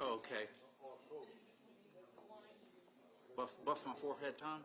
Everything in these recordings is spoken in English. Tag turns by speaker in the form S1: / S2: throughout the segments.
S1: Oh, okay. Buff my forehead, Tom?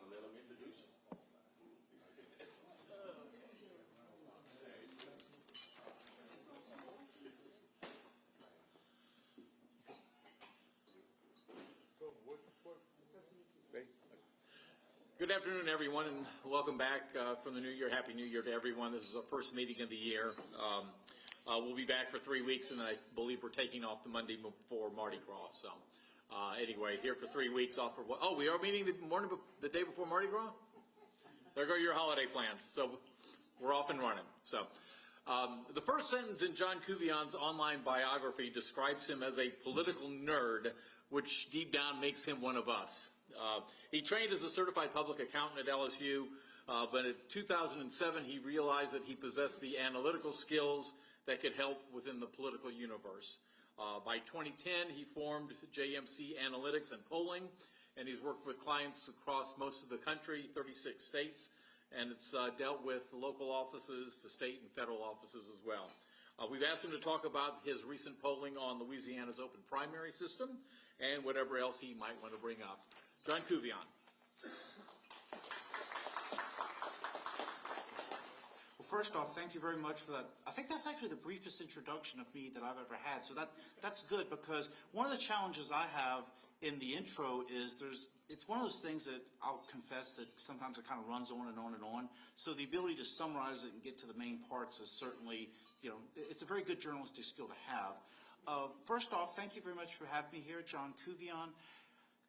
S2: Let them introduce him.
S1: Good afternoon, everyone, and welcome back from the New Year. Happy New Year to everyone. This is our first meeting of the year. We'll be back for 3 weeks, and I believe we're taking off the Monday before Mardi Gras. So, anyway, here for 3 weeks off for what? Oh, we are meeting the day before Mardi Gras? There go your holiday plans. So, we're off and running. So, the first sentence in John Couvillon's online biography describes him as a political nerd, which deep down makes him one of us. He trained as a certified public accountant at LSU, but in 2007 he realized that he possessed the analytical skills that could help within the political universe. By 2010 he formed JMC Analytics and Polling, and he's worked with clients across most of the country, 36 states, and it's dealt with local offices to state and federal offices as well. We've asked him to talk about his recent polling on Louisiana's open primary system and whatever else he might want to bring up. John Couvillon.
S3: Well, first off, thank you very much for that. I think that's actually the briefest introduction of me that I've ever had, so that's good, because one of the challenges I have in the intro is it's one of those things that I'll confess that sometimes it kind of runs on and on and on. So the ability to summarize it and get to the main parts is certainly, it's a very good journalistic skill to have. First off, thank you very much for having me here, John Couvillon.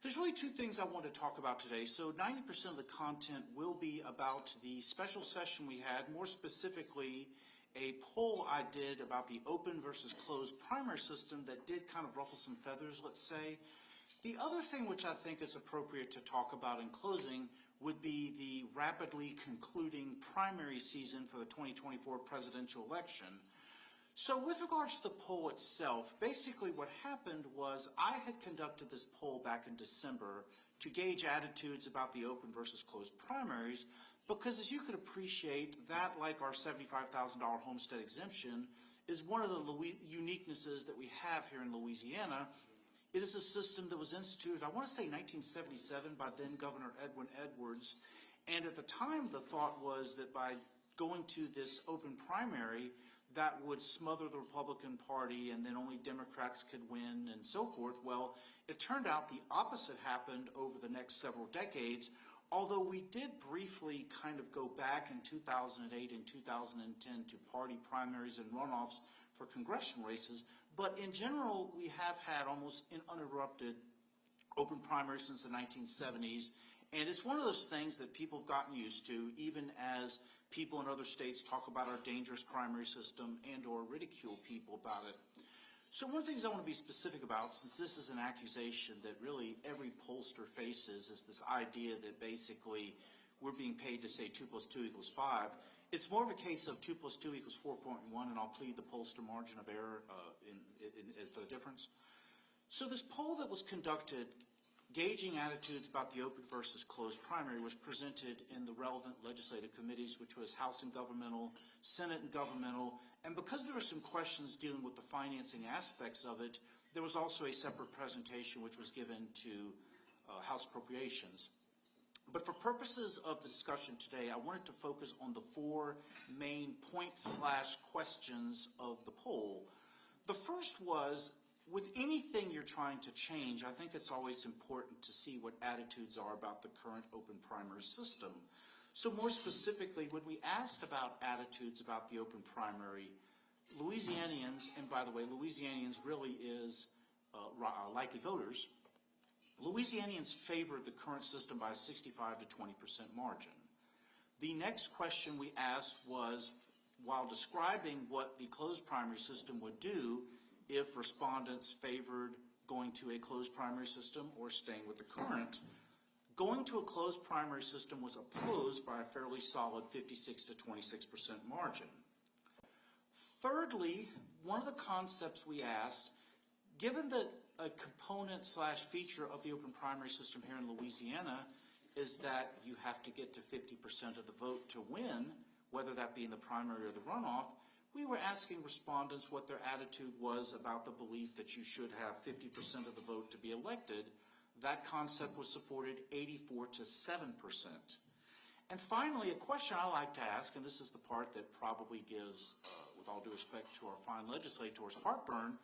S3: There's really two things I want to talk about today. So 90% of the content will be about the special session we had, more specifically a poll I did about the open versus closed primary system that did kind of ruffle some feathers, let's say. The other thing which I think is appropriate to talk about in closing would be the rapidly concluding primary season for the 2024 presidential election. So with regards to the poll itself, basically what happened was I had conducted this poll back in December to gauge attitudes about the open versus closed primaries, because as you could appreciate, that, like our $75,000 homestead exemption, is one of the uniquenesses that we have here in Louisiana. It is a system that was instituted, I want to say 1977, by then Governor Edwin Edwards. And at the time, the thought was that by going to this open primary, that would smother the Republican Party and then only Democrats could win and so forth. Well, it turned out the opposite happened over the next several decades, although we did briefly kind of go back in 2008 and 2010 to party primaries and runoffs for congressional races. But in general, we have had almost an uninterrupted open primary since the 1970s. And it's one of those things that people have gotten used to, even as people in other states talk about our dangerous primary system and or ridicule people about it. So one of the things I want to be specific about, since this is an accusation that really every pollster faces, is this idea that basically we're being paid to say 2 + 2 = 5. It's more of a case of 2 + 2 = 4.1, and I'll plead the pollster margin of error for the difference. So this poll that was conducted, gauging attitudes about the open versus closed primary, was presented in the relevant legislative committees, which was House and Governmental, Senate and Governmental, and because there were some questions dealing with the financing aspects of it, there was also a separate presentation which was given to House Appropriations. But for purposes of the discussion today, I wanted to focus on the 4 main points/questions of the poll. The first was, with anything you're trying to change, I think it's always important to see what attitudes are about the current open primary system. So more specifically, when we asked about attitudes about the open primary, Louisianians, and by the way, Louisianians really is likely voters, Louisianians favored the current system by a 65 to 20% margin. The next question we asked was, while describing what the closed primary system would do if respondents favored going to a closed primary system or staying with the current, going to a closed primary system was opposed by a fairly solid 56 to 26% margin. Thirdly, one of the concepts we asked, given that a component/feature of the open primary system here in Louisiana is that you have to get to 50% of the vote to win, whether that be in the primary or the runoff, we were asking respondents what their attitude was about the belief that you should have 50% of the vote to be elected. That concept was supported 84 to 7%. And finally, a question I like to ask, and this is the part that probably gives, with all due respect to our fine legislators, heartburn,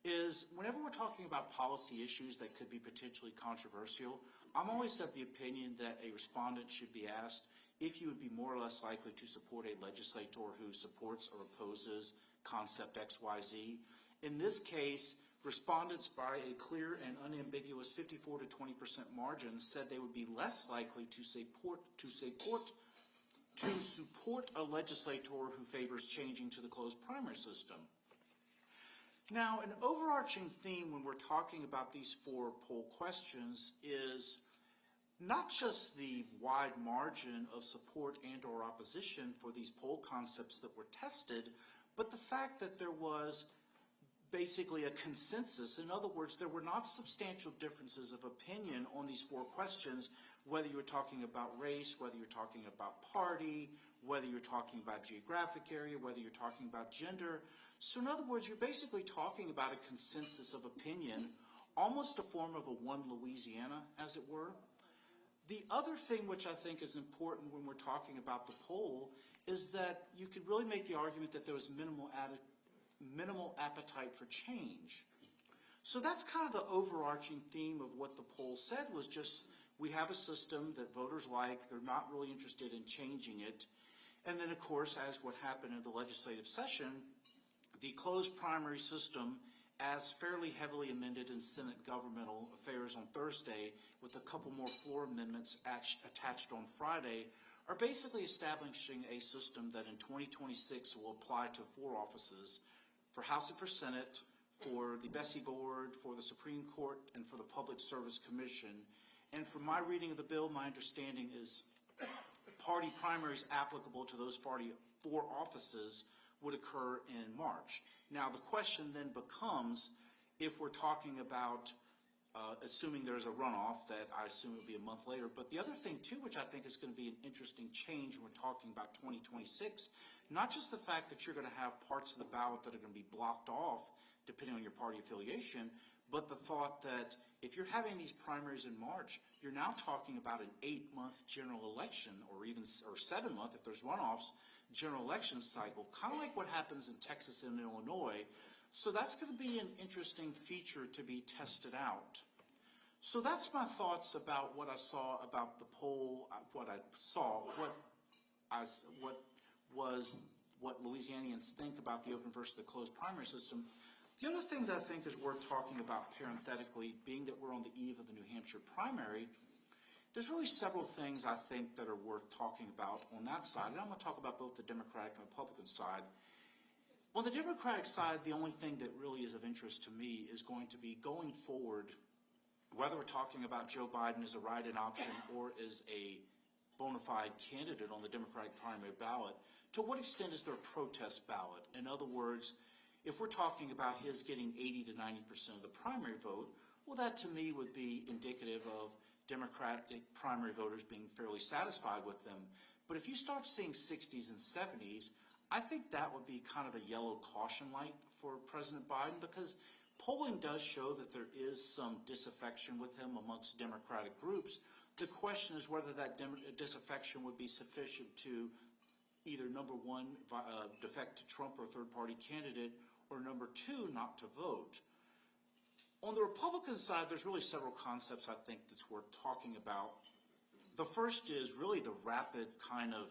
S3: is whenever we're talking about policy issues that could be potentially controversial, I'm always of the opinion that a respondent should be asked if you would be more or less likely to support a legislator who supports or opposes concept XYZ. In this case, respondents by a clear and unambiguous 54 to 20% margin said they would be less likely to support a legislator who favors changing to the closed primary system. Now, an overarching theme when we're talking about these 4 poll questions is not just the wide margin of support and or opposition for these poll concepts that were tested, but the fact that there was basically a consensus. In other words, there were not substantial differences of opinion on these 4 questions, whether you were talking about race, whether you're talking about party, whether you're talking about geographic area, whether you're talking about gender. So in other words, you're basically talking about a consensus of opinion, almost a form of a one Louisiana, as it were. The other thing which I think is important when we're talking about the poll is that you could really make the argument that there was minimal appetite for change. So that's kind of the overarching theme of what the poll said, was just we have a system that voters like, they're not really interested in changing it. And then, of course, as what happened in the legislative session, the closed primary system, as fairly heavily amended in Senate Governmental Affairs on Thursday, with a couple more floor amendments attached on Friday, are basically establishing a system that in 2026 will apply to 4 offices, for House and for Senate, for the Bessie Board, for the Supreme Court, and for the Public Service Commission. And from my reading of the bill, my understanding is party primaries applicable to those 4 offices would occur in March. Now, the question then becomes, if we're talking about assuming there's a runoff, that I assume will be a month later. But the other thing, too, which I think is going to be an interesting change when we're talking about 2026, not just the fact that you're going to have parts of the ballot that are going to be blocked off, depending on your party affiliation, but the thought that if you're having these primaries in March, you're now talking about an 8-month general election, or 7-month if there's runoffs, general election cycle, kind of like what happens in Texas and Illinois. So that's going to be an interesting feature to be tested out. So that's my thoughts about what I saw about the poll, what Louisianians think about the open versus the closed primary system. The other thing that I think is worth talking about parenthetically, being that we're on the eve of the New Hampshire primary, there's really several things I think that are worth talking about on that side. And I'm going to talk about both the Democratic and Republican side. On the Democratic side, the only thing that really is of interest to me is going to be going forward, whether we're talking about Joe Biden as a write-in option or as a bona fide candidate on the Democratic primary ballot, to what extent is there a protest ballot? In other words, if we're talking about his getting 80 to 90% of the primary vote, well, that to me would be indicative of Democratic primary voters being fairly satisfied with them. But if you start seeing 60s and 70s, I think that would be kind of a yellow caution light for President Biden, because polling does show that there is some disaffection with him amongst Democratic groups. The question is whether that disaffection would be sufficient to either, number one, defect to Trump or a third-party candidate, or number two, not to vote. On the Republican side, there's really several concepts I think that's worth talking about. The first is really the rapid kind of,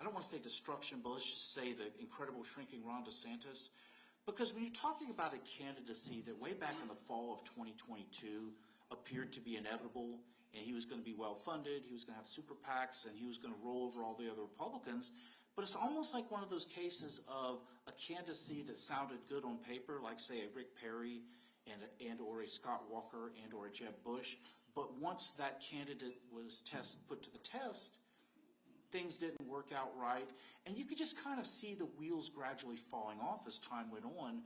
S3: I don't want to say destruction, but let's just say the incredible shrinking Ron DeSantis. Because when you're talking about a candidacy that way back in the fall of 2022 appeared to be inevitable, and he was going to be well-funded, he was going to have super PACs, and he was going to roll over all the other Republicans, but it's almost like one of those cases of a candidacy that sounded good on paper, like, say, a Rick Perry and or a Scott Walker and or a Jeb Bush, but once that candidate was put to the test, things didn't work out right, and you could just kind of see the wheels gradually falling off as time went on.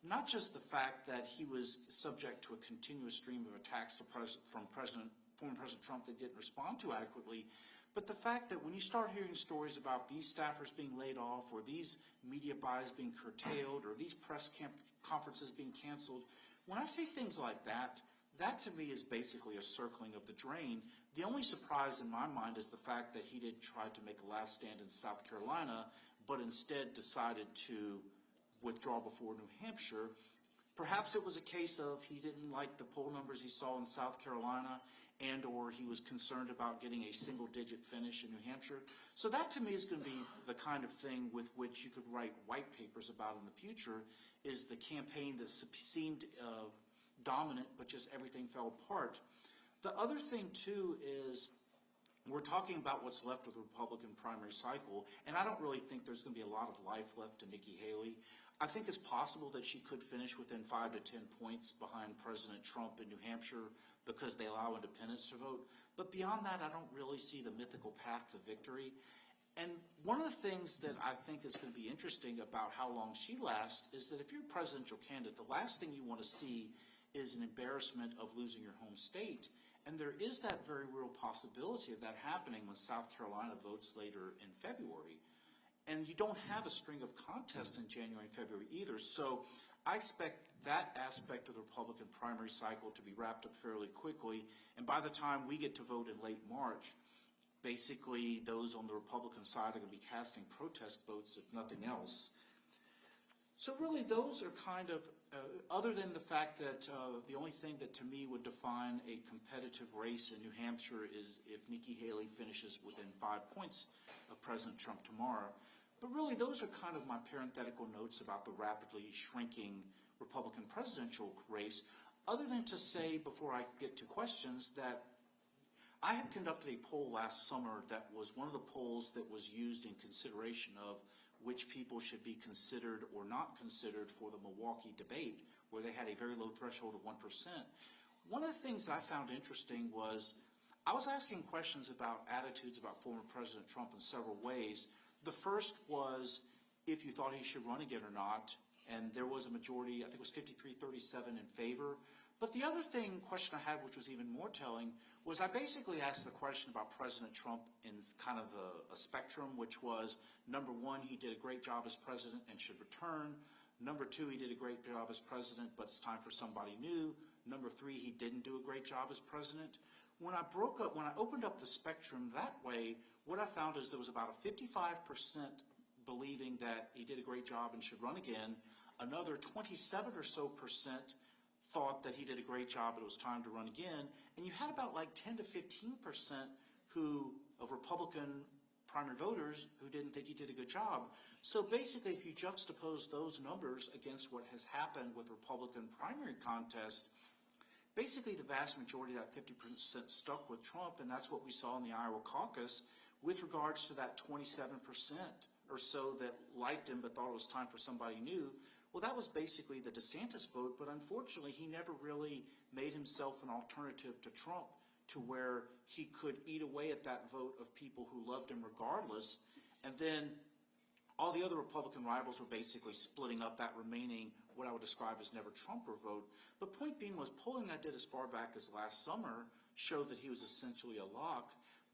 S3: Not just the fact that he was subject to a continuous stream of attacks from former President Trump that didn't respond to adequately, but the fact that when you start hearing stories about these staffers being laid off, or these media buys being curtailed, or these press conferences being canceled, when I see things like that, that to me is basically a circling of the drain. The only surprise in my mind is the fact that he didn't try to make a last stand in South Carolina, but instead decided to withdraw before New Hampshire. Perhaps it was a case of he didn't like the poll numbers he saw in South Carolina, and or he was concerned about getting a single-digit finish in New Hampshire. So that to me is going to be the kind of thing with which you could write white papers about in the future, is the campaign that seemed dominant, but just everything fell apart. The other thing, too, is we're talking about what's left of the Republican primary cycle, and I don't really think there's going to be a lot of life left to Nikki Haley. I think it's possible that she could finish within 5 to 10 points behind President Trump in New Hampshire because they allow independents to vote. But beyond that, I don't really see the mythical path to victory. And one of the things that I think is going to be interesting about how long she lasts is that if you're a presidential candidate, the last thing you want to see is an embarrassment of losing your home state. And there is that very real possibility of that happening when South Carolina votes later in February. And you don't have a string of contests in January and February either. So I expect that aspect of the Republican primary cycle to be wrapped up fairly quickly. And by the time we get to vote in late March, basically those on the Republican side are going to be casting protest votes, if nothing else. So really those are kind of, other than the fact that the only thing that to me would define a competitive race in New Hampshire is if Nikki Haley finishes within 5 points of President Trump tomorrow. But really those are kind of my parenthetical notes about the rapidly shrinking Republican presidential race, other than to say before I get to questions that I had conducted a poll last summer that was one of the polls that was used in consideration of which people should be considered or not considered for the Milwaukee debate, where they had a very low threshold of 1%. One of the things that I found interesting was I was asking questions about attitudes about former President Trump in several ways. The first was if you thought he should run again or not, and there was a majority, I think it was 53-37 in favor. But the other question I had, which was even more telling, was I basically asked the question about President Trump in kind of a spectrum, which was, number one, he did a great job as president and should return. Number two, he did a great job as president, but it's time for somebody new. Number three, he didn't do a great job as president. When I opened up the spectrum that way, what I found is there was about a 55% believing that he did a great job and should run again. Another 27 or so percent thought that he did a great job and it was time to run again. And you had about like 10 to 15% of Republican primary voters who didn't think he did a good job. So basically, if you juxtapose those numbers against what has happened with Republican primary contest, basically the vast majority of that 50% stuck with Trump, and that's what we saw in the Iowa caucus, with regards to that 27% or so that liked him but thought it was time for somebody new, well, that was basically the DeSantis vote, but unfortunately, he never really made himself an alternative to Trump to where he could eat away at that vote of people who loved him regardless. And then all the other Republican rivals were basically splitting up that remaining, what I would describe as never Trumper vote. But point being was polling I did as far back as last summer showed that he was essentially a lock,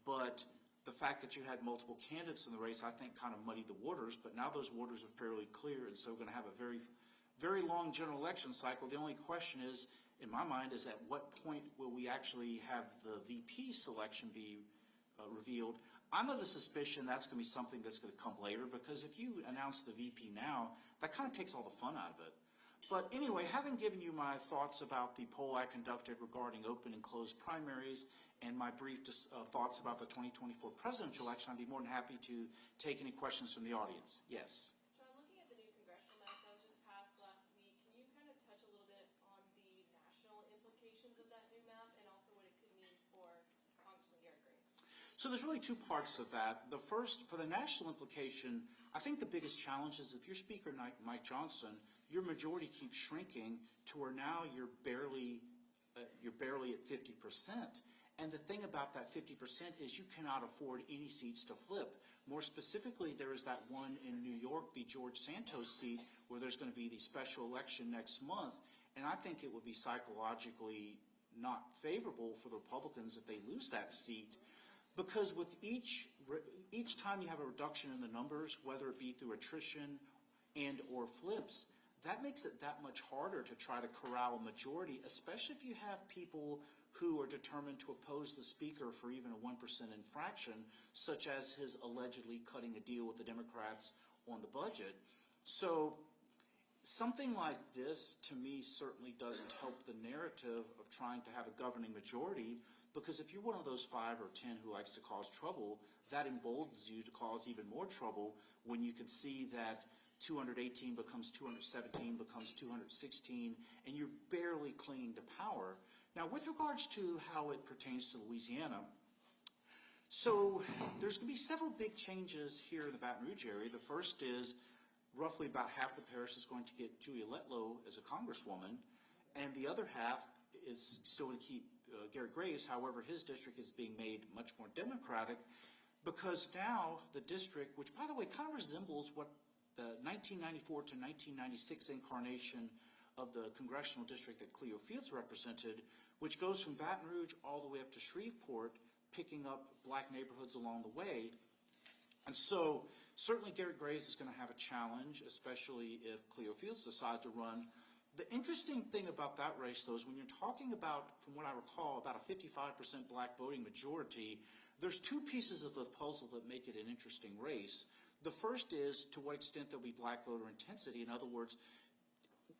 S3: but the fact that you had multiple candidates in the race, I think, kind of muddied the waters, but now those waters are fairly clear, and so we're going to have a very, very long general election cycle. The only question is, in my mind, is at what point will we actually have the VP selection be revealed? I'm of the suspicion that's going to be something that's going to come later, because if you announce the VP now, that kind of takes all the fun out of it. But anyway, having given you my thoughts about the poll I conducted regarding open and closed primaries and my brief thoughts about the 2024 presidential election, I'd be more than happy to take any questions from the audience. Yes?
S2: John, looking at the new congressional map that was just passed last week, can you kind of touch a little bit on the national implications of that new map and also what it could mean for Congressman Garrett Graves?
S3: So there's really two parts of that. The first, for the national implication, I think the biggest challenge is if you're Speaker Mike Johnson, your majority keeps shrinking to where now you're barely at 50%. And the thing about that 50% is you cannot afford any seats to flip. More specifically, there is that one in New York, the George Santos seat, where there's going to be the special election next month. And I think it would be psychologically not favorable for the Republicans if they lose that seat, because with each time you have a reduction in the numbers, whether it be through attrition and or flips, that makes it that much harder to try to corral a majority, especially if you have people who are determined to oppose the speaker for even a 1% infraction, such as his allegedly cutting a deal with the Democrats on the budget. So something like this, to me, certainly doesn't help the narrative of trying to have a governing majority, because if you're one of those 5 or 10 who likes to cause trouble, that emboldens you to cause even more trouble when you can see that 218 becomes 217, becomes 216, and you're barely clinging to power. Now, with regards to how it pertains to Louisiana, so there's going to be several big changes here in the Baton Rouge area. The first is roughly about half the parish is going to get Julia Letlow as a congresswoman, and the other half is still going to keep Garrett Graves. However, his district is being made much more Democratic, because now the district, which by the way kind of resembles what the 1994 to 1996 incarnation of the congressional district that Cleo Fields represented, which goes from Baton Rouge all the way up to Shreveport, picking up black neighborhoods along the way. And so certainly Garrett Graves is going to have a challenge, especially if Cleo Fields decide to run. The interesting thing about that race, though, is when you're talking about, from what I recall, about a 55% black voting majority, there's two pieces of the puzzle that make it an interesting race. The first is to what extent there'll be black voter intensity. In other words,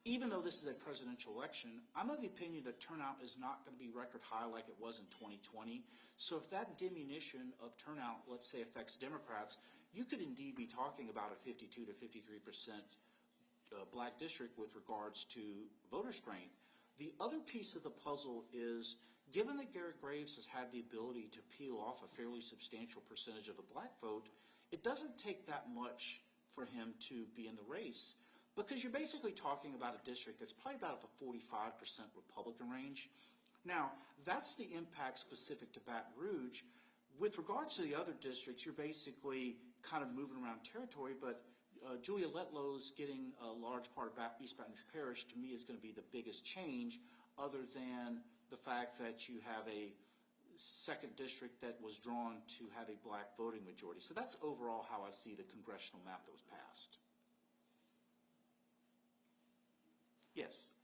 S3: even though this is a presidential election, I'm of the opinion that turnout is not going to be record high like it was in 2020. So if that diminution of turnout, let's say, affects Democrats, you could indeed be talking about a 52 to 53% black district with regards to voter strength. The other piece of the puzzle is, given that Garrett Graves has had the ability to peel off a fairly substantial percentage of the black vote, it doesn't take that much for him to be in the race, because you're basically talking about a district that's probably about the 45% Republican range. Now, that's the impact specific to Baton Rouge. With regards to the other districts, you're basically kind of moving around territory, but Julia Letlow's getting a large part of East Baton Rouge Parish, to me, is going to be the biggest change, other than the fact that you have a second district that was drawn to have a black voting majority. So that's overall how I see the congressional map that was passed. Yes?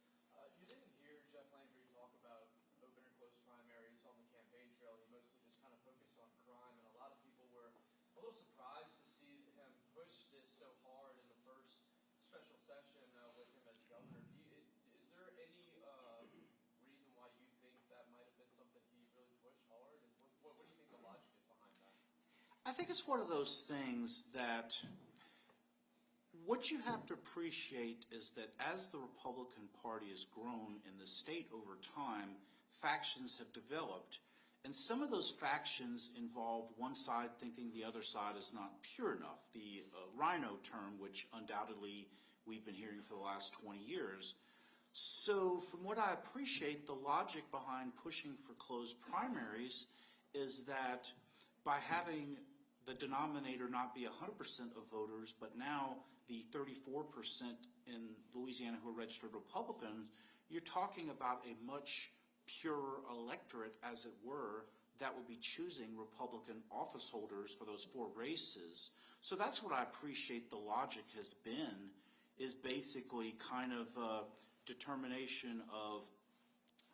S4: You didn't hear Jeff Landry talk about open or closed primaries on the campaign trail. He mostly just kind of focused on crime, and a lot of people were a little surprised to see him push this so hard in the first special session with him as governor. Is there any reason why you think that might have been something he really pushed hard? And what do you think the logic is behind that?
S3: I think it's one of those things that what you have to appreciate is that as the Republican Party has grown in the state over time, factions have developed. And some of those factions involve one side thinking the other side is not pure enough. The rhino term, which undoubtedly we've been hearing for the last 20 years. So from what I appreciate, the logic behind pushing for closed primaries is that by having the denominator not be 100% of voters, but now the 34% in Louisiana who are registered Republicans, you're talking about a much purer electorate, as it were, that would be choosing Republican office holders for those 4 races. So that's what I appreciate the logic has been, is basically kind of a determination of,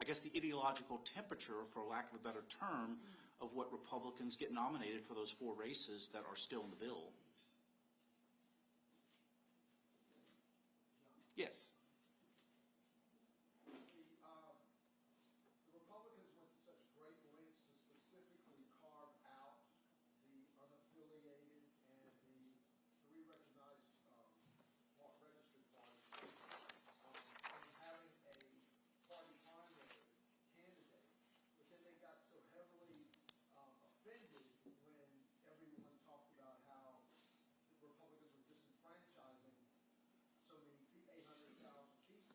S3: I guess, the ideological temperature, for lack of a better term, of what Republicans get nominated for those 4 races that are still in the bill. Yes.
S5: The Republicans went to such great lengths to specifically carve out the unaffiliated and the 3 recognized registered parties, and having a party primary candidate. But then they got so heavily offended when everyone talked about how the Republicans were disenfranchising so many 800,000 people.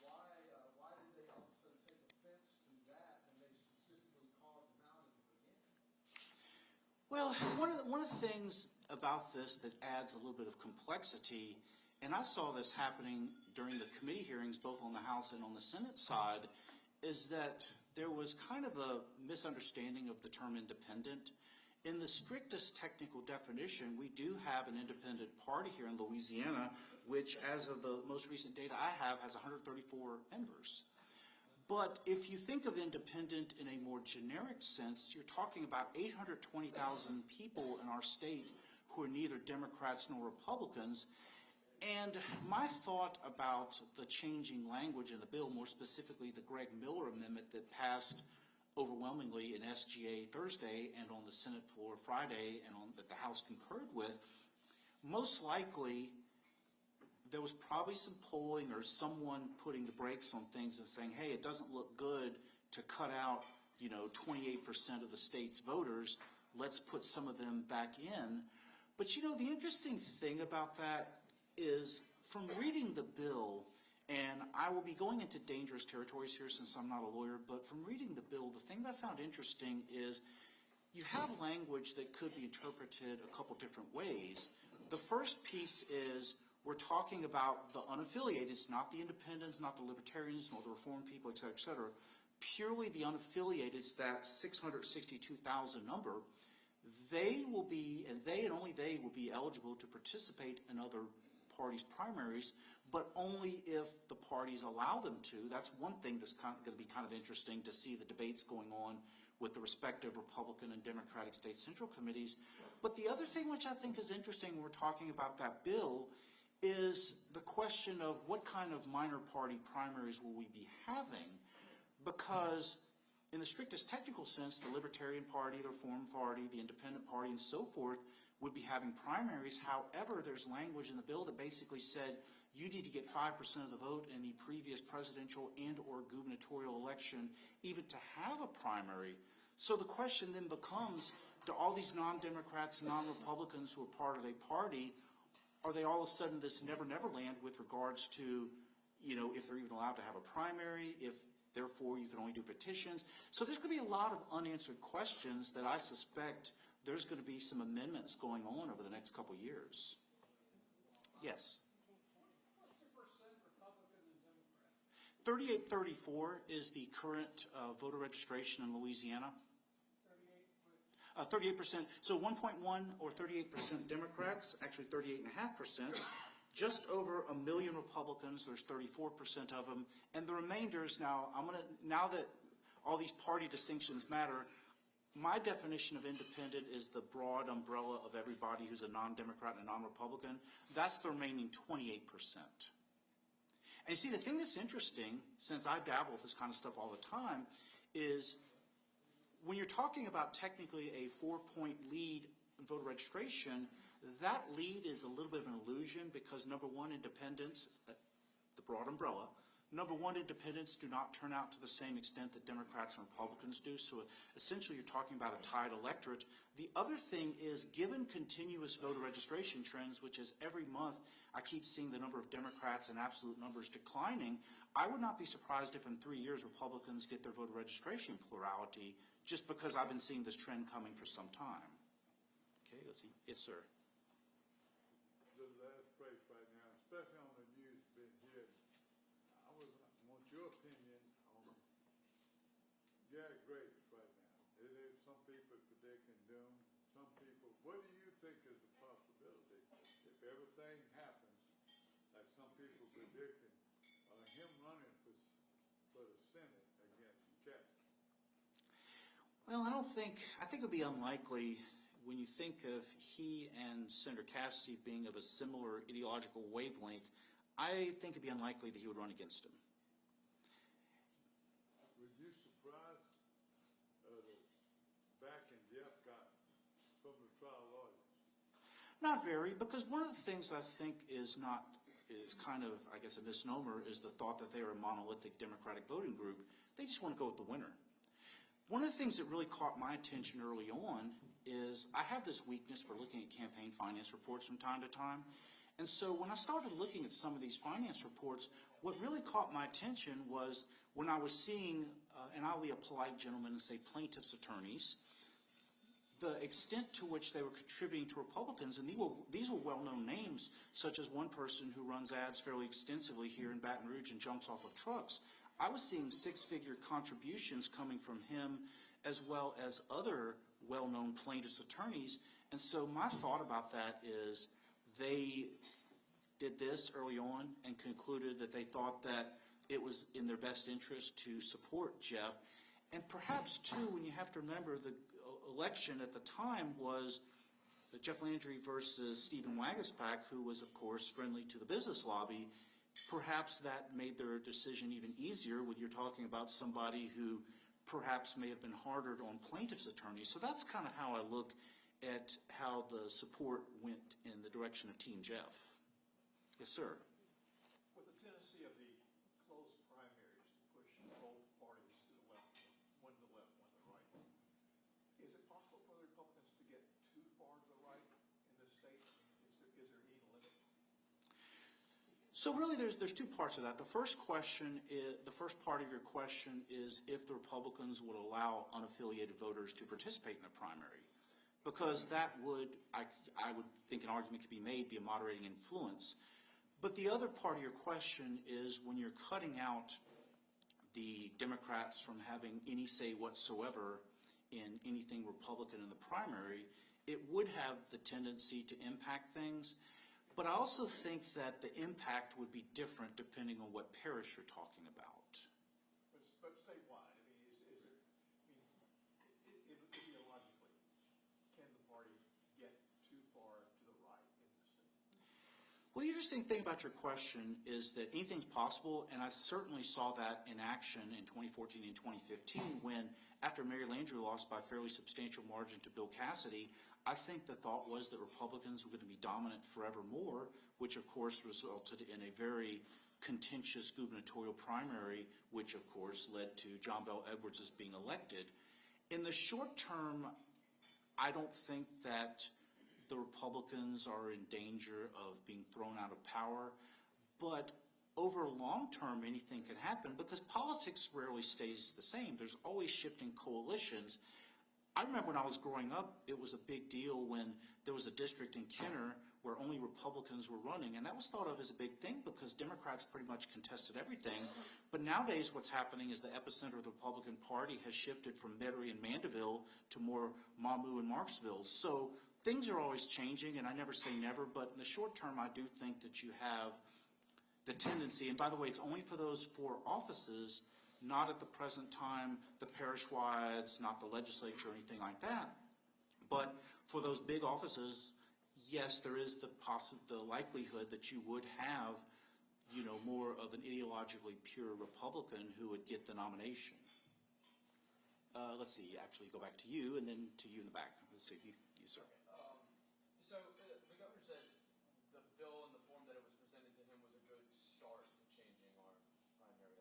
S5: Why did they all of a sudden take offense to that when they specifically called them out in the beginning?
S3: Well, one of the things about this that adds a little bit of complexity, and I saw this happening during the committee hearings both on the House and on the Senate side, is that there was kind of a misunderstanding of the term independent. In the strictest technical definition, we do have an independent party here in Louisiana, which, as of the most recent data I have, has 134 members. But if you think of independent in a more generic sense, you're talking about 820,000 people in our state who are neither Democrats nor Republicans. And my thought about the changing language in the bill, more specifically the Greg Miller amendment that passed overwhelmingly in SGA Thursday and on the Senate floor Friday, and that the House concurred with, most likely there was probably some polling or someone putting the brakes on things and saying, hey, it doesn't look good to cut out, 28% of the state's voters. Let's put some of them back in. But the interesting thing about that is, from reading the bill, and I will be going into dangerous territories here since I'm not a lawyer, but from reading the bill, the thing that I found interesting is you have language that could be interpreted a couple different ways. The first piece is we're talking about the unaffiliated, not the independents, not the libertarians, nor the reform people, et cetera, purely the unaffiliated, that 662,000 number. They will be, and they and only they will be eligible to participate in other parties' primaries, but only if the parties allow them to. That's one thing that's going to be kind of interesting to see the debates going on with the respective Republican and Democratic state central committees. But the other thing which I think is interesting when we're talking about that bill is the question of what kind of minor party primaries will we be having, because in the strictest technical sense, the Libertarian Party, the Reform Party, the Independent Party, and so forth would be having primaries. However, there's language in the bill that basically said you need to get 5% of the vote in the previous presidential and or gubernatorial election even to have a primary. So the question then becomes, do all these non-Democrats, non-Republicans who are part of a party, are they all of a sudden this never land with regards to, if they're even allowed to have a primary, if therefore you can only do petitions? So there's going to be a lot of unanswered questions that I suspect there's going to be some amendments going on over the next couple years. Yes?
S5: What's your percent Republican and Democrat?
S3: 3834 is the current voter registration in Louisiana.
S5: 38.
S3: 38%, so 1.1 or 38% Democrats, actually 38.5%. Just over 1 million Republicans, there's 34% of them. And the remainders now, now that all these party distinctions matter, my definition of independent is the broad umbrella of everybody who's a non-Democrat and a non-Republican. That's the remaining 28%. And you see, the thing that's interesting, since I dabble with this kind of stuff all the time, is when you're talking about technically a 4-point lead in voter registration, that lead is a little bit of an illusion because, number one, independents, the broad umbrella, Number one, independents do not turn out to the same extent that Democrats and Republicans do. So essentially, you're talking about a tied electorate. The other thing is, given continuous voter registration trends, which is every month I keep seeing the number of Democrats in absolute numbers declining, I would not be surprised if in 3 years Republicans get their voter registration plurality, just because I've been seeing this trend coming for some time. Okay, let's see. Yes, sir.
S6: The last race right now, especially on the news, been here. I want your opinion on Jack Grace right now. There's some people predicting doom. Some people, what do you think is the possibility if everything happens like some people predicting, him running for the Senate against Jack?
S3: Well, I think it would be unlikely when you think of he and Senator Cassidy being of a similar ideological wavelength. I think it'd be unlikely that he would run against him.
S6: Was you surprised that backing Jeff got from the trial lawyers?
S3: Not very, because one of the things I think is kind of, I guess, a misnomer is the thought that they are a monolithic Democratic voting group. They just want to go with the winner. One of the things that really caught my attention early on is I have this weakness for looking at campaign finance reports from time to time. And so when I started looking at some of these finance reports, what really caught my attention was when I was seeing, and I'll be a polite gentleman and say plaintiffs' attorneys, the extent to which they were contributing to Republicans, and these were well-known names, such as one person who runs ads fairly extensively here in Baton Rouge and jumps off of trucks. I was seeing six-figure contributions coming from him as well as other well-known plaintiffs' attorneys. And so my thought about that is they did this early on and concluded that they thought that it was in their best interest to support Jeff. And perhaps, too, when you have to remember the election at the time was Jeff Landry versus Stephen Wagaspack, who was, of course, friendly to the business lobby. Perhaps that made their decision even easier when you're talking about somebody who perhaps may have been harder on plaintiffs' attorneys. So that's kind of how I look at how the support went in the direction of Team Jeff. Yes, sir.
S7: With the tendency of the close primaries to push both parties to the left, one to the left, one to the right, is it possible for the Republicans to get too far to the right in this state? Is there any limit?
S3: So really, there's two parts of that. The first part of your question is if the Republicans would allow unaffiliated voters to participate in the primary, because that would, I would think an argument could be made, be a moderating influence. But the other part of your question is when you're cutting out the Democrats from having any say whatsoever in anything Republican in the primary, it would have the tendency to impact things. But I also think that the impact would be different depending on what parish you're talking about.
S7: But statewide, I mean, ideologically, can the party get too far to the right in the state?
S3: Well, the interesting thing about your question is that anything's possible, and I certainly saw that in action in 2014 and 2015 when, after Mary Landry lost by a fairly substantial margin to Bill Cassidy, I think the thought was that Republicans were going to be dominant forevermore, which of course resulted in a very contentious gubernatorial primary, which of course led to John Bel Edwards being elected. In the short term, I don't think that the Republicans are in danger of being thrown out of power, but over long term, anything can happen because politics rarely stays the same. There's always shifting coalitions. I remember when I was growing up, it was a big deal when there was a district in Kenner where only Republicans were running, and that was thought of as a big thing because Democrats pretty much contested everything. But nowadays what's happening is the epicenter of the Republican Party has shifted from Metairie and Mandeville to more Mamou and Marksville. So things are always changing, and I never say never, but in the short term I do think that you have the tendency, and by the way, it's only for those 4 offices, not at the present time the parish-wides, not the legislature or anything like that. But for those big offices, yes, there is the likelihood that you would have, more of an ideologically pure Republican who would get the nomination. Let's see, actually go back to you and then to you in the back. Let's see, you sir.
S4: So the governor said the bill in the form that it was presented to him was a good start to changing our primary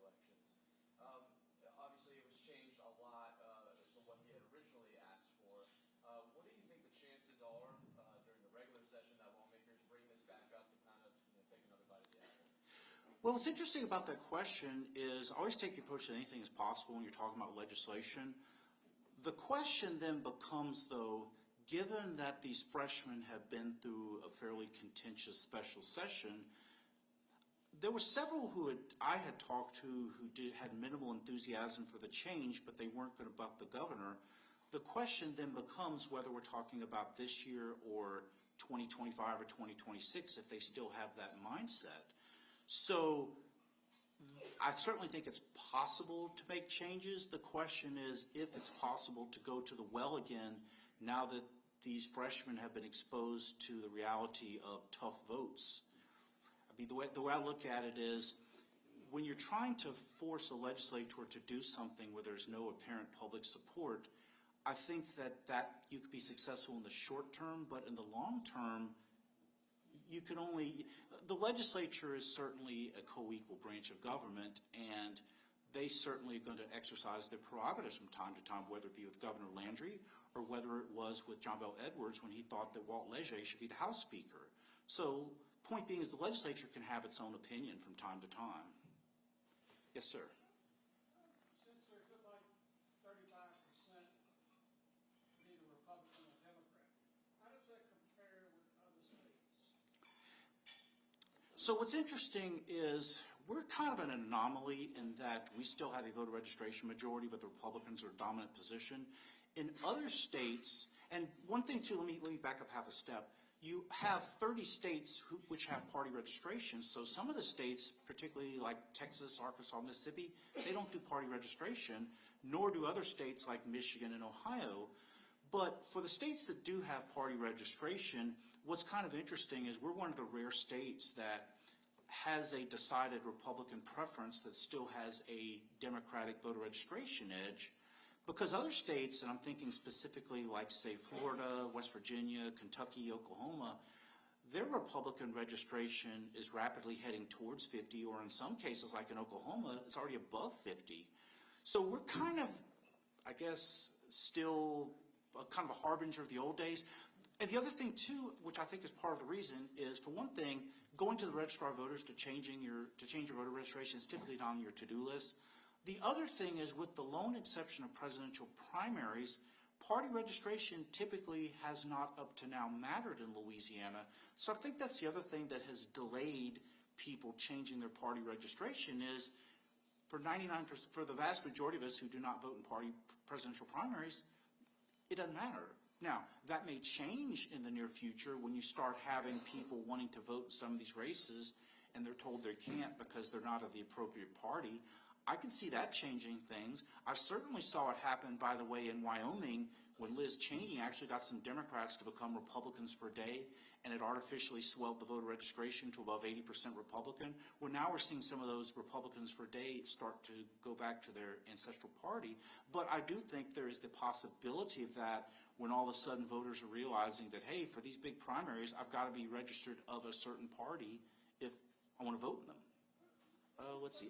S3: Well, what's interesting about that question is I always take the approach that anything is possible when you're talking about legislation. The question then becomes, though, given that these freshmen have been through a fairly contentious special session, there were several I had talked to who had minimal enthusiasm for the change, but they weren't going to buck the governor. The question then becomes whether we're talking about this year or 2025 or 2026 if they still have that mindset. So I certainly think it's possible to make changes. The question is if it's possible to go to the well again now that these freshmen have been exposed to the reality of tough votes. I mean, the way I look at it is when you're trying to force a legislator to do something where there's no apparent public support, I think that you could be successful in the short term, but in the long term, you can only, the legislature is certainly a co-equal branch of government, and they certainly are going to exercise their prerogatives from time to time, whether it be with Governor Landry or whether it was with John Bell Edwards when he thought that Walt Leger should be the House Speaker. So, point being is the legislature can have its own opinion from time to time. Yes, sir.
S8: Since there's like 35% either Republican or Democrat, how does that compare with other states?
S3: So what's interesting is we're kind of an anomaly in that we still have a voter registration majority, but the Republicans are a dominant position. In other states, and one thing too, let me back up half a step. You have 30 states which have party registration. So some of the states, particularly like Texas, Arkansas, Mississippi, they don't do party registration, nor do other states like Michigan and Ohio. But for the states that do have party registration, what's kind of interesting is we're one of the rare states that has a decided Republican preference that still has a Democratic voter registration edge. Because other states, and I'm thinking specifically like, say, Florida, West Virginia, Kentucky, Oklahoma, their Republican registration is rapidly heading towards 50, or in some cases, like in Oklahoma, it's already above 50. So we're kind of, I guess, still kind of a harbinger of the old days. And the other thing, too, which I think is part of the reason, is, for one thing, going to the registrar of voters to change your voter registration is typically not on your to-do list. The other thing is, with the lone exception of presidential primaries, party registration typically has not up to now mattered in Louisiana. So I think that's the other thing that has delayed people changing their party registration is for the vast majority of us who do not vote in presidential primaries, it doesn't matter. Now, that may change in the near future when you start having people wanting to vote in some of these races and they're told they can't because they're not of the appropriate party. I can see that changing things. I certainly saw it happen, by the way, in Wyoming when Liz Cheney actually got some Democrats to become Republicans for a day, and it artificially swelled the voter registration to above 80% Republican. Well, now we're seeing some of those Republicans for a day start to go back to their ancestral party. But I do think there is the possibility of that when all of a sudden voters are realizing that, hey, for these big primaries, I've got to be registered of a certain party if I want to vote in them. Let's see.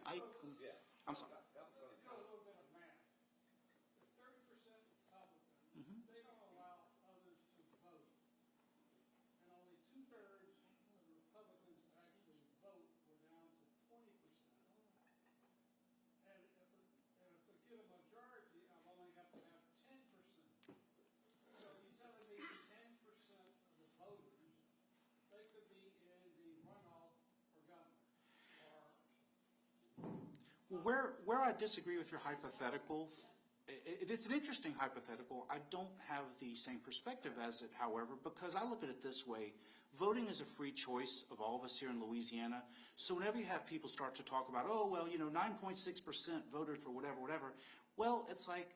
S3: I'm sorry.
S8: A little bit of math. If 30% Republican, they don't allow others to vote. And only 2/3 of the Republicans that actually vote were down to 20%. And if to get a majority, I've only got to have 10%. So you're telling me 10% of the voters, they could be in the runoff for governor?
S3: Well, where I disagree with your hypothetical, it's an interesting hypothetical. I don't have the same perspective as it, however, because I look at it this way. Voting is a free choice of all of us here in Louisiana. So whenever you have people start to talk about, oh, well, 9.6% voted for whatever, well, it's like,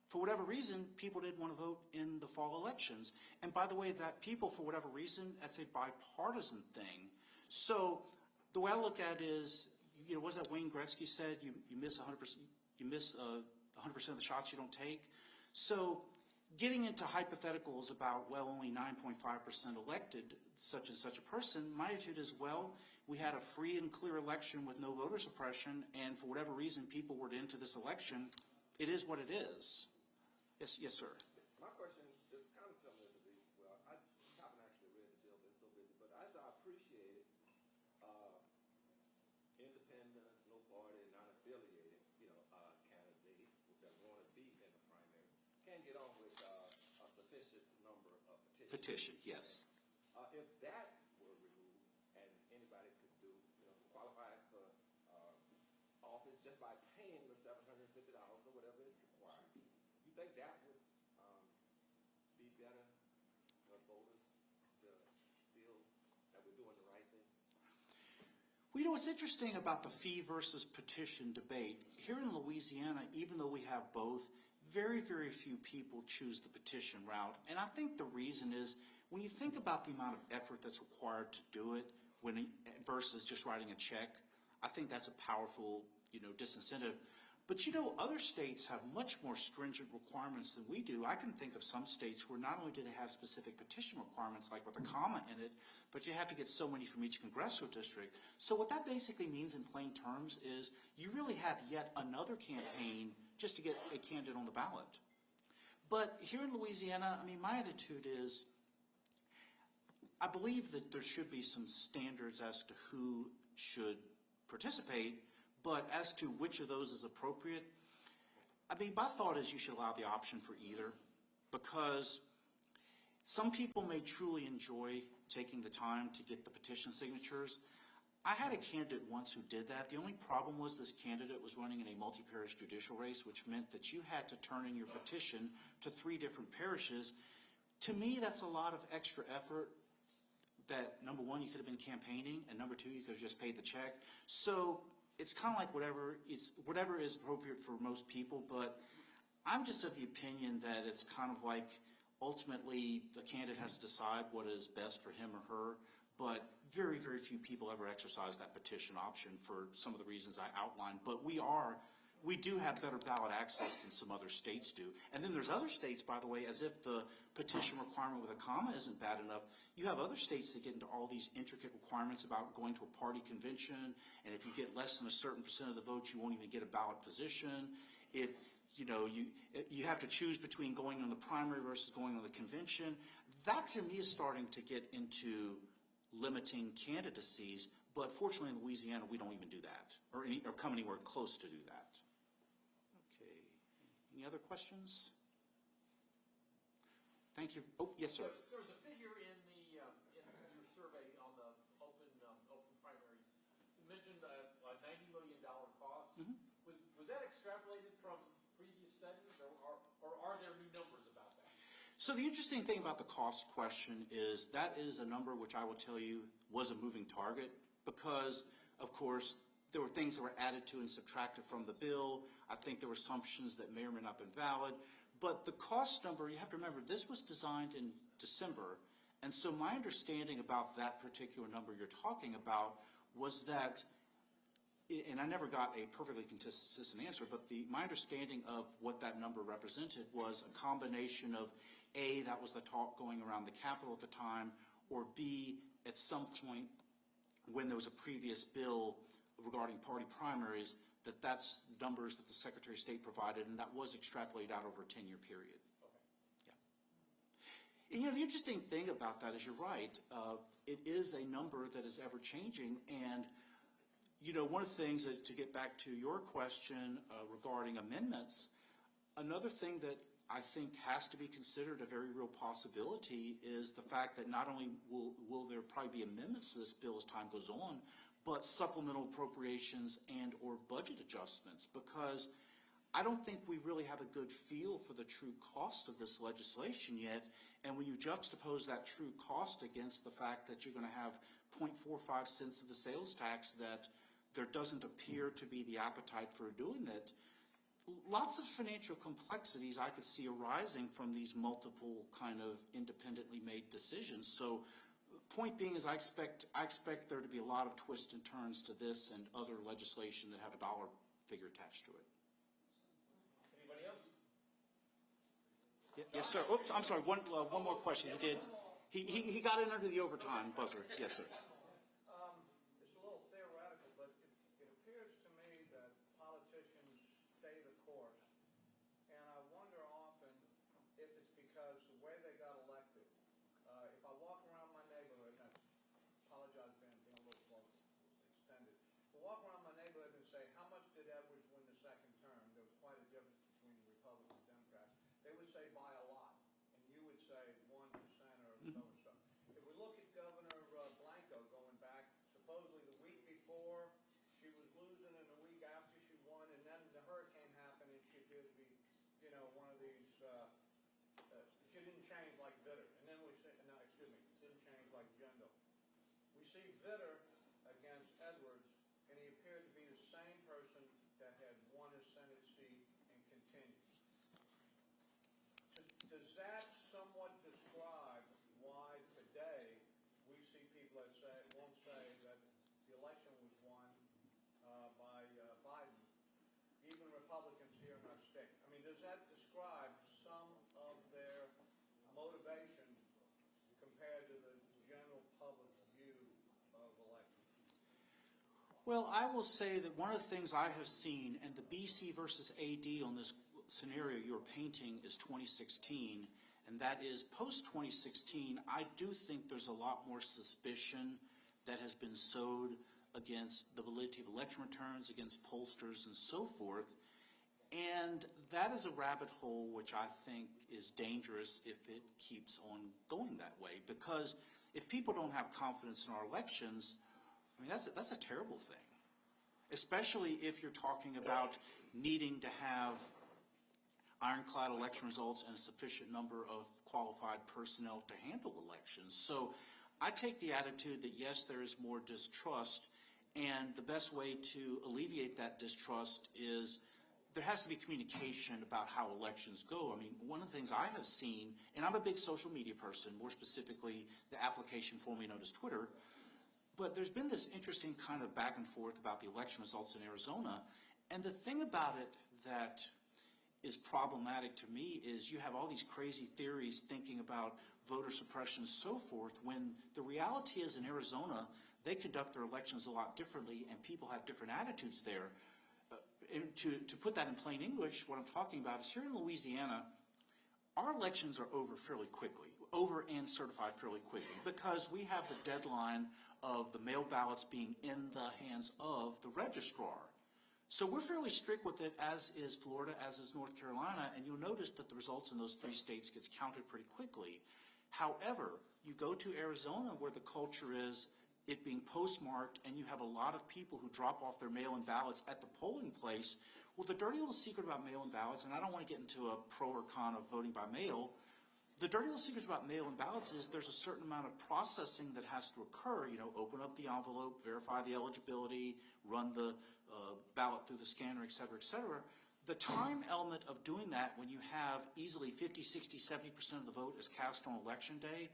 S3: for whatever reason, people didn't want to vote in the fall elections. And by the way, that people, for whatever reason, that's a bipartisan thing. So the way I look at it is, what's that Wayne Gretzky said? You miss 100%. You miss 100% of the shots you don't take. So getting into hypotheticals about, well, only 9.5% elected such and such a person, my attitude is, well, we had a free and clear election with no voter suppression, and for whatever reason people were into this election, it is what it is. Yes, sir.
S9: My question is kind of similar to these as well. I haven't actually read the bill, been so busy, but as I appreciate it, in can get on with a sufficient number of petitions.
S3: Petition, yes.
S9: If that were removed and anybody could do, qualify for office just by paying the $750 or whatever is required, you think that would be better for voters to feel that we're doing the right thing?
S3: Well, what's interesting about the fee versus petition debate, here in Louisiana, even though we have both, very, very few people choose the petition route. And I think the reason is, when you think about the amount of effort that's required to do it versus just writing a check, I think that's a powerful, disincentive. But other states have much more stringent requirements than we do. I can think of some states where not only do they have specific petition requirements, like with a comma in it, but you have to get so many from each congressional district. So what that basically means in plain terms is you really have yet another campaign just to get a candidate on the ballot. But here in Louisiana, my attitude is, I believe that there should be some standards as to who should participate, but as to which of those is appropriate, my thought is you should allow the option for either, because some people may truly enjoy taking the time to get the petition signatures. I had a candidate once who did that. The only problem was this candidate was running in a multi-parish judicial race, which meant that you had to turn in your petition to 3 different parishes. To me, that's a lot of extra effort that, number one, you could have been campaigning, and number two, you could have just paid the check. So it's kind of like whatever is appropriate for most people, but I'm just of the opinion that it's kind of like ultimately the candidate has to decide what is best for him or her, but very, very few people ever exercise that petition option for some of the reasons I outlined. But we do have better ballot access than some other states do. And then there's other states, by the way, as if the petition requirement with a comma isn't bad enough, you have other states that get into all these intricate requirements about going to a party convention, and if you get less than a certain percent of the vote, you won't even get a ballot position. If you have to choose between going on the primary versus going on the convention. That to me is starting to get into limiting candidacies, but fortunately in Louisiana we don't even do that, or come anywhere close to do that. Okay, any other questions? Thank you. Oh, yes, sir.
S1: There was a figure in your survey on the open primaries. You mentioned a $90 million cost.
S3: Mm-hmm.
S1: Was that extrapolated from previous studies, or are there new numbers about that?
S3: So the interesting thing about the cost question is that is a number which I will tell you was a moving target, because, of course, there were things that were added to and subtracted from the bill. I think there were assumptions that may or may not have been valid. But the cost number, you have to remember, this was designed in December. And so my understanding about that particular number you're talking about was that, and I never got a perfectly consistent answer, but my understanding of what that number represented was a combination of A, that was the talk going around the Capitol at the time, or B, at some point when there was a previous bill regarding party primaries, that's numbers that the Secretary of State provided, and that was extrapolated out over a 10-year period.
S1: Okay.
S3: Yeah. And the interesting thing about that is you're right. It is a number that is ever changing, and one of the things that, to get back to your question regarding amendments, another thing that I think has to be considered a very real possibility is the fact that not only will there probably be amendments to this bill as time goes on, but supplemental appropriations and or budget adjustments, because I don't think we really have a good feel for the true cost of this legislation yet. And when you juxtapose that true cost against the fact that you're going to have 0.45 cents of the sales tax, that there doesn't appear to be the appetite for doing that, lots of financial complexities I could see arising from these multiple kind of independently made decisions. So point being is I expect there to be a lot of twists and turns to this and other legislation that have a dollar figure attached to it.
S1: Anybody else?
S3: Yes, sir. Oops, I'm sorry. One more question. He did. He got in under the overtime buzzer. Yes, sir.
S7: It's a little theoretical, but it appears to me that politicians stay the course, and I wonder often if it's because the way they got elected. If I walk around my neighborhood, and I apologize for being a little extended, but walk around my neighborhood and say, how much did Edwards win the second term? There was quite a difference between the Republicans and Democrats. They would say
S10: she didn't change like Vitter. And then we see, no, excuse me, didn't change like Jindal. We see Vitter against Edwards, and he appeared to be the same person that had won his Senate seat and continued. Does that somewhat describe why today we see people that say, won't say that the election was won by Biden, even Republicans here in our state? I mean, does that describe some of their motivation compared to the general public view of elections?
S3: Well, I will say that one of the things I have seen, and the BC versus AD on this scenario you're painting is 2016, and that is post-2016, I do think there's a lot more suspicion that has been sowed against the validity of election returns, against pollsters and so forth. And that is a rabbit hole which I think is dangerous if it keeps on going that way. Because if people don't have confidence in our elections, I mean, that's a terrible thing. Especially if you're talking about needing to have ironclad election results and a sufficient number of qualified personnel to handle elections. So I take the attitude that yes, there is more distrust, and the best way to alleviate that distrust is there has to be communication about how elections go. I mean, one of the things I have seen, and I'm a big social media person, more specifically the application formerly known as Twitter, but there's been this interesting kind of back and forth about the election results in Arizona, and the thing about it that is problematic to me is you have all these crazy theories thinking about voter suppression and so forth, when the reality is in Arizona, they conduct their elections a lot differently and people have different attitudes there. And to put that in plain English, what I'm talking about is here in Louisiana, our elections are over fairly quickly, over and certified fairly quickly, because we have the deadline of the mail ballots being in the hands of the registrar. So we're fairly strict with it, as is Florida, as is North Carolina, and you'll notice that the results in those three states gets counted pretty quickly. However, you go to Arizona where the culture is it being postmarked and you have a lot of people who drop off their mail-in ballots at the polling place. Well, the dirty little secret about mail-in ballots, and I don't want to get into a pro or con of voting by mail, the dirty little secret about mail-in ballots is there's a certain amount of processing that has to occur. You know, open up the envelope, verify the eligibility, run the ballot through the scanner, et cetera, et cetera. The time element of doing that when you have easily 50, 60, 70% of the vote is cast on election day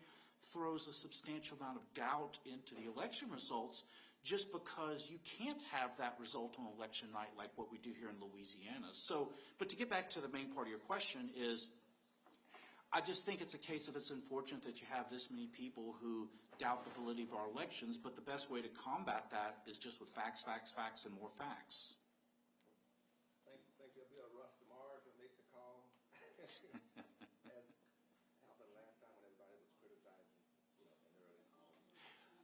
S3: throws a substantial amount of doubt into the election results, just because you can't have that result on election night like what we do here in Louisiana. So, but to get back to the main part of your question is, I just think it's a case of it's unfortunate that you have this many people who doubt the validity of our elections, but the best way to combat that is just with facts, facts, facts, and more facts.
S9: Think there'll be a rush tomorrow to make the call? As happened last time when everybody was criticizing, you know, in early call.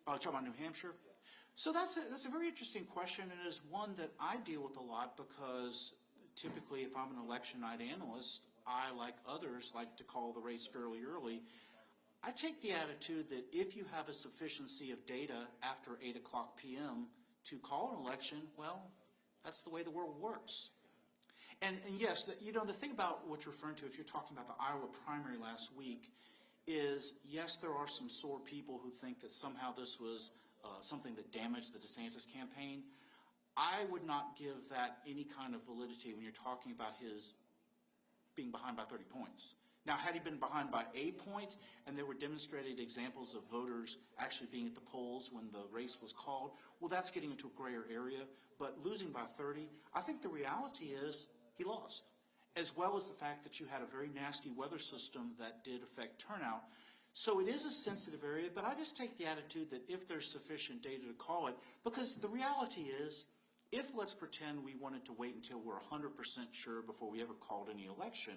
S3: Oh, talking about New Hampshire? Yeah. So that's a very interesting question, and it is one that I deal with a lot because typically if I'm an election night analyst, I, like others, like to call the race fairly early. I take the attitude that if you have a sufficiency of data after 8 o'clock p.m. to call an election, well, that's the way the world works. And yes, you know, the thing about what you're referring to, if you're talking about the Iowa primary last week, is yes, there are some sore people who think that somehow this was something that damaged the DeSantis campaign. I would not give that any kind of validity when you're talking about his being behind by 30 points. Now, had he been behind by a point and there were demonstrated examples of voters actually being at the polls when the race was called, well, that's getting into a grayer area. But losing by 30, I think the reality is he lost, as well as the fact that you had a very nasty weather system that did affect turnout. So it is a sensitive area, but I just take the attitude that if there's sufficient data to call it, because the reality is, if let's pretend we wanted to wait until we're 100% sure before we ever called any election,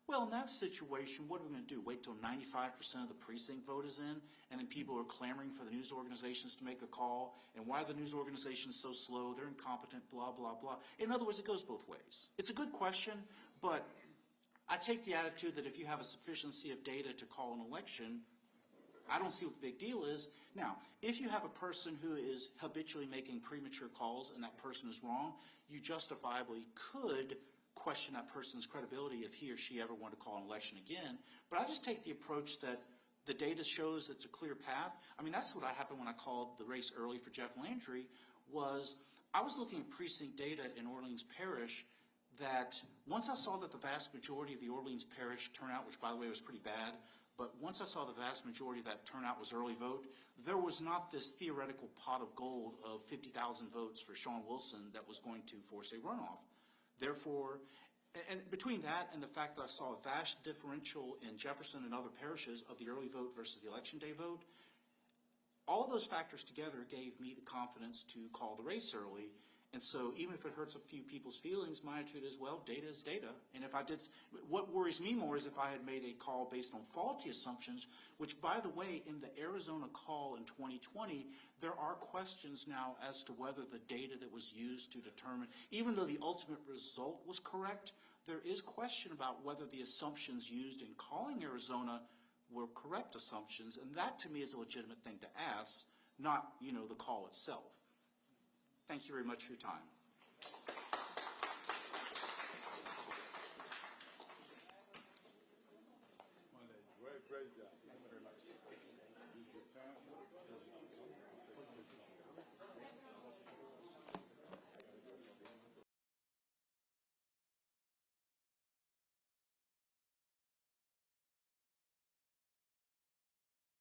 S3: well, in that situation, what are we going to do? Wait till 95% of the precinct vote is in, and then people are clamoring for the news organizations to make a call, and why are the news organizations so slow? They're incompetent, blah, blah, blah. In other words, it goes both ways. It's a good question, but I take the attitude that if you have a sufficiency of data to call an election, I don't see what the big deal is. Now, if you have a person who is habitually making premature calls and that person is wrong, you justifiably could question that person's credibility if he or she ever wanted to call an election again. But I just take the approach that the data shows it's a clear path. I mean, that's what happened when I called the race early for Jeff Landry, was I was looking at precinct data in Orleans Parish that once I saw that the vast majority of the Orleans Parish turnout, which by the way was pretty bad, but once I saw the vast majority of that turnout was early vote, there was not this theoretical pot of gold of 50,000 votes for Sean Wilson that was going to force a runoff. Therefore, and between that and the fact that I saw a vast differential in Jefferson and other parishes of the early vote versus the election day vote, all of those factors together gave me the confidence to call the race early. And so even if it hurts a few people's feelings, my attitude is, well, data is data. And if I did, what worries me more is if I had made a call based on faulty assumptions, which, by the way, in the Arizona call in 2020, there are questions now as to whether the data that was used to determine, even though the ultimate result was correct, there is question about whether the assumptions used in calling Arizona were correct assumptions. And that, to me, is a legitimate thing to ask, not, the call itself. Thank you very much for your time.